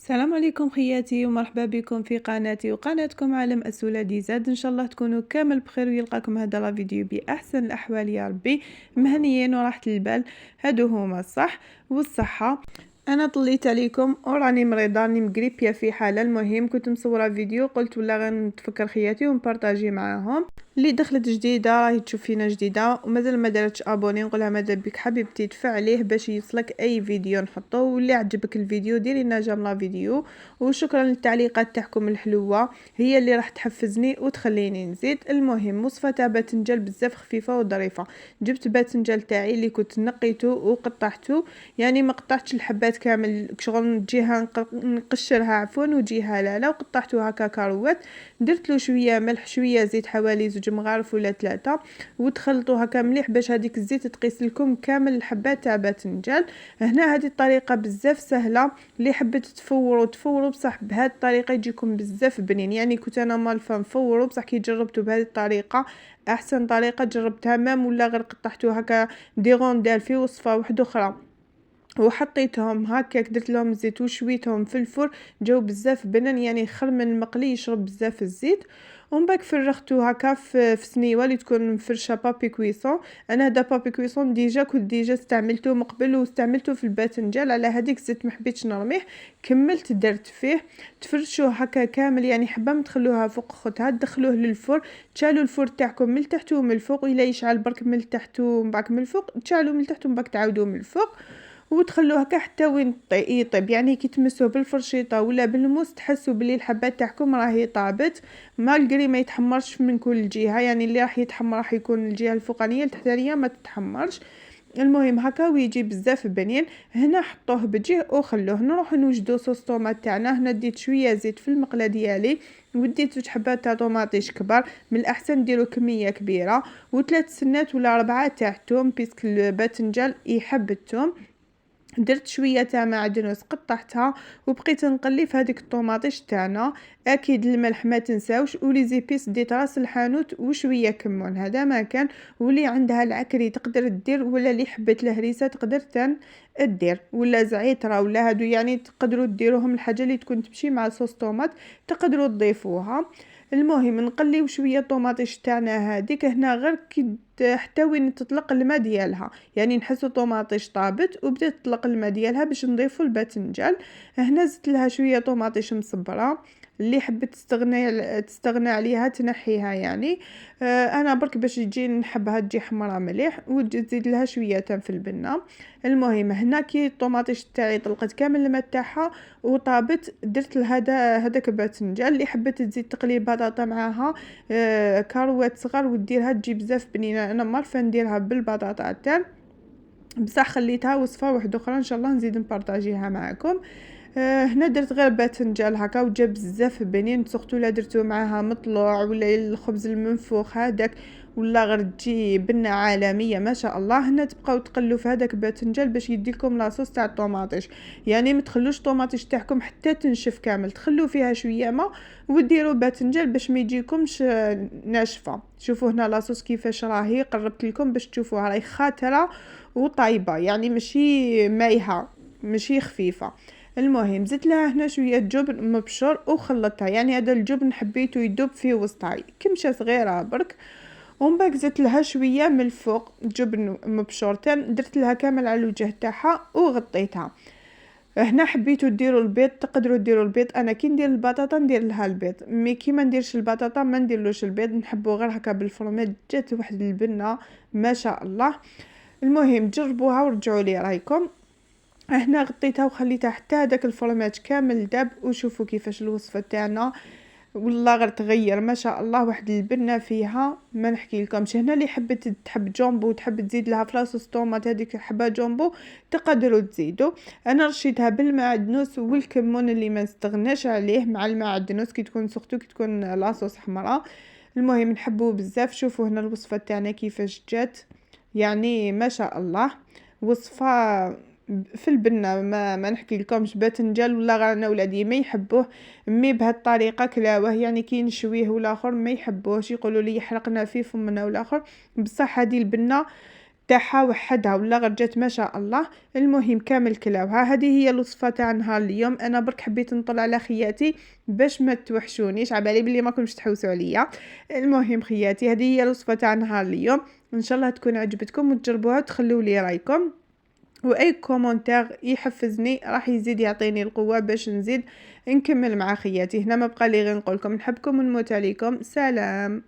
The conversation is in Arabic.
السلام عليكم خياتي ومرحبا بكم في قناتي وقناتكم عالم السولة زاد. ان شاء الله تكونوا كامل بخير ويلقاكم هذا لا فيديو باحسن الاحوال يا ربي، مهنيين وراحة البال. هادو هما الصح والصحة. انا طليت عليكم وراني مريضه، راني مقريبيه في حاله. المهم كنت مصوره فيديو قلت ولا غنتفكر خياتي ونبارطاجي معاهم. اللي دخلت جديده راهي تشوف فينا جديده ومازال ما دارتش ابوني، نقولها ماذا بك حبيبتي تفعليه باش يوصلك اي فيديو نحطه. واللي عجبك الفيديو ديري لنا جيم لا فيديو. وشكرا للتعليقات تاعكم الحلوه، هي اللي راح تحفزني وتخليني نزيد. المهم وصفه تاع باذنجان بزاف خفيفه وظريفه. جبت باذنجان تاعي اللي كنت نقيته وقطعته، يعني ما قطعتش الحبات كامل شغل جهه نقشرها عفوا وجهه لا وقطعته هكا كاروات. درت له شويه ملح شويه زيت حوالي 2 مغارف ولا 3 وتخلطوا هكا مليح باش هذيك الزيت تقيس لكم كامل الحبات تاع باذنجان. هنا هذه الطريقه بزاف سهله، اللي حبيت تفوروا بصح بهذه الطريقه يجيكم بزاف بنين. يعني كنت انا مالفه نفوروا بصح كي جربتوا بهذه الطريقه احسن طريقه جربتها مام، ولا غير قطعتو هكا دي غوندال في وصفه واحده اخرى وحطيتهم هكاك، درت لهم الزيت وشويتهم في الفرن جاو بزاف بنان، يعني خير من المقلي يشرب بزاف الزيت. ومن بعد فرغته هكا في سنيوه اللي تكون مفرشه بابي كويسون. انا هذا بابي كويسون كنت استعملته مقبل واستعملته في الباذنجان، على هذيك الزيت ما حبيتش نرميه كملت درت فيه. تفرشوه هكا كامل، يعني حبه ما تخلوها فوق خوتها تدخلوه للفرن. تشالوا الفرن تاعكم من التحت ومن الفوق، الا يشعل برك من التحت ومن بعد من الفوق تشالوا من التحت ومن بعد تعاودوا من الفوق وتخلوه هكا حتى وين يطيب. يعني كي تمسوه بالفرشيطه ولا بالموس تحسوا بلي الحبات تاعكم راهي طابت، مالغري ما يتحمرش من كل جهه. يعني اللي راح يتحمر راح يكون الجهه الفوقانيه التحتانيه ما تتحمرش. المهم هكا ويجي بزاف بنين. هنا حطوه بجيه وخلوه. نروح نوجدو صوص طوماط تاعنا. هنا ديت شويه زيت في المقله ديالي وديت 2 حبات تاع طوماطيش كبار، من الاحسن ديروا كميه كبيره، و3 سنات ولا 4 تاع الثوم بيسك الباذنجان يحب الثوم. درت شويه تاع معدنوس قطعتها وبقيت نقلي في هذيك الطوماطيش تاعنا. اكيد الملح ما تنساوش، ولي زيبيس ديت راس الحانوت وشويه كمون هذا ما كان. واللي عندها العكري تقدر دير، ولا اللي حبت الهريسه تقدر دير، ولا زعتره ولا هادو، يعني تقدروا ديروهم الحاجه اللي تكون تمشي مع صوص طوماط تقدروا تضيفوها. المهم نقليو شويه الطوماطيش تاعنا هذيك هنا غير كي حتى وين تطلق الماء ديالها، يعني نحسوا طوماطيش طابت وبدات تطلق الماء ديالها باش نضيفوا الباذنجان. هنا زدت لها شويه طوماطيش مصبره، اللي حبت تستغنى عليها تنحيها يعني. انا برك باش يجي نحبها تجي حمراء مليح وتزيد لها شويه في البنه. المهم هنا كي الطوماطيش تاعي طلقت كامل الماء تاعها وطابت، درت هذاك الباذنجان. اللي حبت تزيد تقلي بطاطا معاها كاروات صغار وديرها تجي بزاف بنينه. انا مارفه نديرها بالبطاطا تاع بصح خليتها وصفه واحده اخرى ان شاء الله نزيد نبارطاجيها معكم. هنا درت غير باذنجان هكا وجا بزاف بنين، سورتو لا درتو معاها مطلوع ولا الخبز المنفوخ هذاك ولا غير تجي بنه عالميه ما شاء الله. هنا تبقاو تقلوا في هذاك الباذنجان باش يديكم لاصوص تاع الطوماطيش. يعني ما تخلوش الطوماطيش تاعكم حتى تنشف كامل، تخلوا فيها شويه ما وديروا باذنجان باش ما يجيكمش ناشفه. شوفوا هنا لاصوص كيفاش راهي قربت لكم باش تشوفوها، راهي خاتره وطايبه، يعني ماشي مايحه ماشي خفيفه. المهم زدت لها هنا شويه جبن مبشور وخلطتها، يعني هذا الجبن حبيته يدوب فيه وسطها كمشه صغيره برك. ومن بعد زدت لها شويه من الفوق جبن مبشور درت لها كامل على الوجه تاعها وغطيتها. هنا حبيتو ديروا البيض تقدروا ديروا البيض، انا كي ندير البطاطا ندير لها البيض، مي كي ما نديرش البطاطا ما نديرلوش البيض، نحبو غير هكا بالفرماج جات واحد البنه ما شاء الله. المهم جربوها ورجعوا لي رايكم. هنا غطيتها وخليتها حتى هذاك الفرماج كامل داب، وشوفوا كيفاش الوصفه تاعنا والله غير تغير ما شاء الله، واحد البنه فيها ما نحكي لكمش. هنا اللي حبت تحب جامبو وتحب تزيد لها فلاصوص طوماط هذيك حبه جامبو تقدروا تزيدوا. انا رشيتها بالمعدنوس والكمون اللي ما نستغناش عليه مع المعدنوس كي تكون سورتو كي تكون لاصوص حمراء. المهم نحبوه بزاف. شوفوا هنا الوصفه تاعنا كيفاش جات، يعني ما شاء الله وصفه في البنه ما نحكي لكمش. باذنجان ولا غير انا ولادي ما يحبوه مي بهذه الطريقه كلاوه، يعني كي نشويه ولا اخر ما يحبوهش يقولوا لي يحرقنا في فمنا ولا اخر. بصح هذه البنه تاعها وحدها ولا غير جات ما شاء الله. المهم كامل كلاوها. هذه هي الوصفه تاع نهار اليوم. انا برك حبيت نطلع على خياتي باش ما توحشونيش، عبالي بلي ما كنتش تحوسوا عليا. المهم خياتي هذه هي الوصفه تاع نهار اليوم، ان شاء الله تكون عجبتكم وتجربوها وتخلوا لي رايكم، واي كومونتير يحفزني راح يزيد يعطيني القوه باش نزيد نكمل مع خياتي. هنا ما بقى لي غير نقول لكم نحبكم ونموت عليكم. سلام.